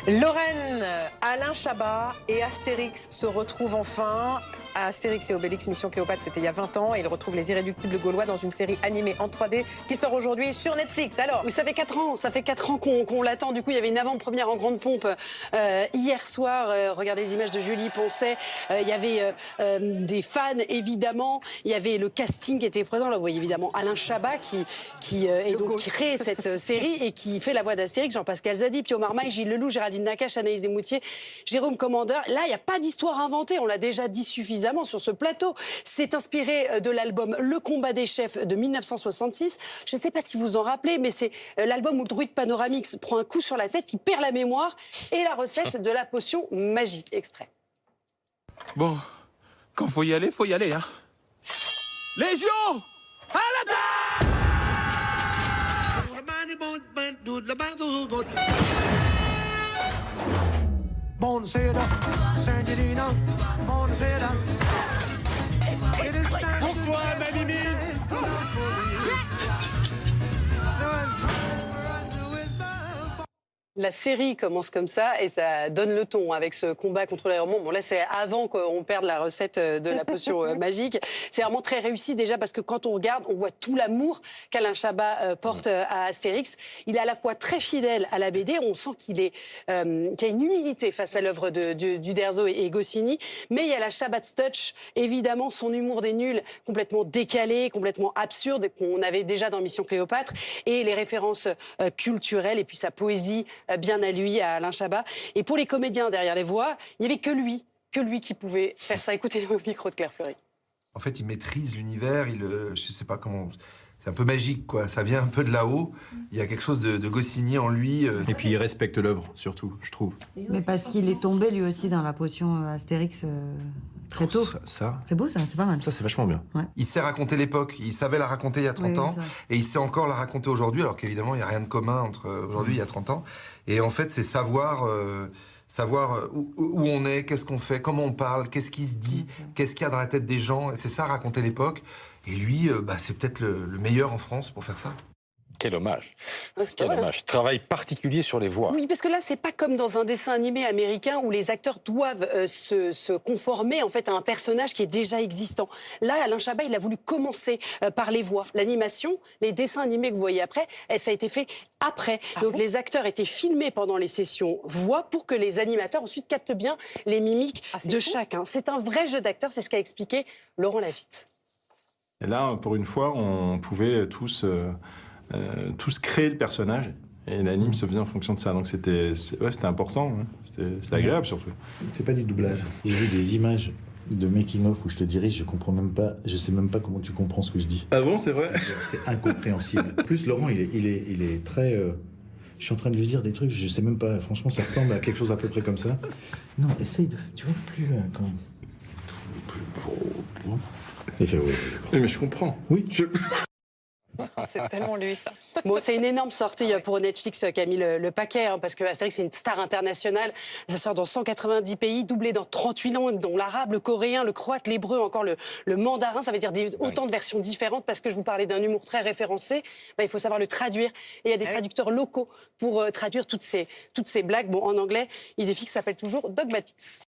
Lorraine, Alain Chabat et Astérix se retrouvent enfin. Astérix et Obélix, Mission Cléopâtre, c'était il y a 20 ans. Et ils retrouvent les Irréductibles Gaulois dans une série animée en 3D qui sort aujourd'hui sur Netflix. Alors, oui, ça fait 4 ans qu'on l'attend. Du coup, il y avait une avant-première en grande pompe hier soir. Regardez les images de Julie Poncet. Il y avait des fans, évidemment. Il y avait le casting qui était présent. Là, vous voyez évidemment Alain Chabat qui crée cette série et qui fait la voix d'Astérix. Jean-Pascal Zadi, Pio Marmaille, Gilles Leloup, Géraldine Nakache, Anaïs Desmoutiers, Jérôme Commandeur. Là, il n'y a pas d'histoire inventée. On l'a déjà dit suffisamment sur ce plateau. C'est inspiré de l'album Le Combat des Chefs de 1966. Je ne sais pas si vous en rappelez, mais c'est l'album où le druide Panoramix prend un coup sur la tête, il perd la mémoire et la recette de la potion magique. Extrait. Bon, quand faut y aller, hein. Légion, à l'attaque! Pourquoi, ma mimine? La série commence comme ça et ça donne le ton avec ce combat contre l'aéroport. Bon, là, c'est avant qu'on perde la recette de la potion magique. C'est vraiment très réussi déjà parce que quand on regarde, on voit tout l'amour qu'Alain Chabat porte à Astérix. Il est à la fois très fidèle à la BD, on sent qu'il y a une humilité face à l'œuvre d'Uderzo et Goscinny, mais il y a la Chabat's touch, évidemment, son humour des nuls, complètement décalé, complètement absurde, qu'on avait déjà dans Mission Cléopâtre, et les références culturelles et puis sa poésie bien à lui, à Alain Chabat. Et pour les comédiens derrière les voix, il n'y avait que lui qui pouvait faire ça. Écoutez au micro de Claire Fleury. En fait, il maîtrise l'univers, je sais pas comment... C'est un peu magique, quoi. Ça vient un peu de là-haut. Il y a quelque chose de Goscinny en lui. Et puis il respecte l'œuvre, surtout, je trouve. Mais parce qu'il est tombé, lui aussi, dans la potion Astérix très tôt. Ça. C'est beau, ça, c'est pas mal. Ça, c'est vachement bien. Ouais. Il sait raconter l'époque. Il savait la raconter il y a 30 ans. Et il sait encore la raconter aujourd'hui, alors qu'évidemment, il n'y a rien de commun entre aujourd'hui et il y a 30 ans. Et en fait, c'est savoir où on est, qu'est-ce qu'on fait, comment on parle, qu'est-ce qui se dit, qu'est-ce qu'il y a dans la tête des gens. Et c'est ça, raconter l'époque. Et lui, c'est peut-être le meilleur en France pour faire ça. Quel hommage. Quel hommage. Travail particulier sur les voix. Oui, parce que là, c'est pas comme dans un dessin animé américain où les acteurs doivent se conformer en fait à un personnage qui est déjà existant. Là, Alain Chabat, il a voulu commencer par les voix. L'animation, les dessins animés que vous voyez après, ça a été fait après. Donc les acteurs étaient filmés pendant les sessions voix pour que les animateurs ensuite captent bien les mimiques de chacun. C'est un vrai jeu d'acteur, c'est ce qu'a expliqué Laurent Lafitte. Et là, pour une fois, on pouvait tous créer le personnage. Et l'anime se faisait en fonction de ça. Donc c'était important. Hein. C'était agréable, surtout. C'est pas du doublage. J'ai vu des images de making-of où je te dirige, je sais même pas comment tu comprends ce que je dis. Ah bon, c'est vrai? C'est incompréhensible. En plus, Laurent, il est très... je suis en train de lui dire des trucs, je sais même pas. Franchement, ça ressemble à quelque chose à peu près comme ça. Non, essaye de... Tu vois, plus... Il fait, oui, mais je comprends. Oui. c'est tellement lui, ça. Bon, c'est une énorme sortie pour Netflix qui a mis le paquet, hein, parce que Astérix, c'est une star internationale. Ça sort dans 190 pays, doublé dans 38 langues, dont l'arabe, le coréen, le croate, l'hébreu, encore le mandarin. Ça veut dire autant de versions différentes, parce que je vous parlais d'un humour très référencé. Il faut savoir le traduire. Et il y a des traducteurs locaux pour traduire toutes ces blagues. Bon, en anglais, Idéfix s'appelle toujours Dogmatics.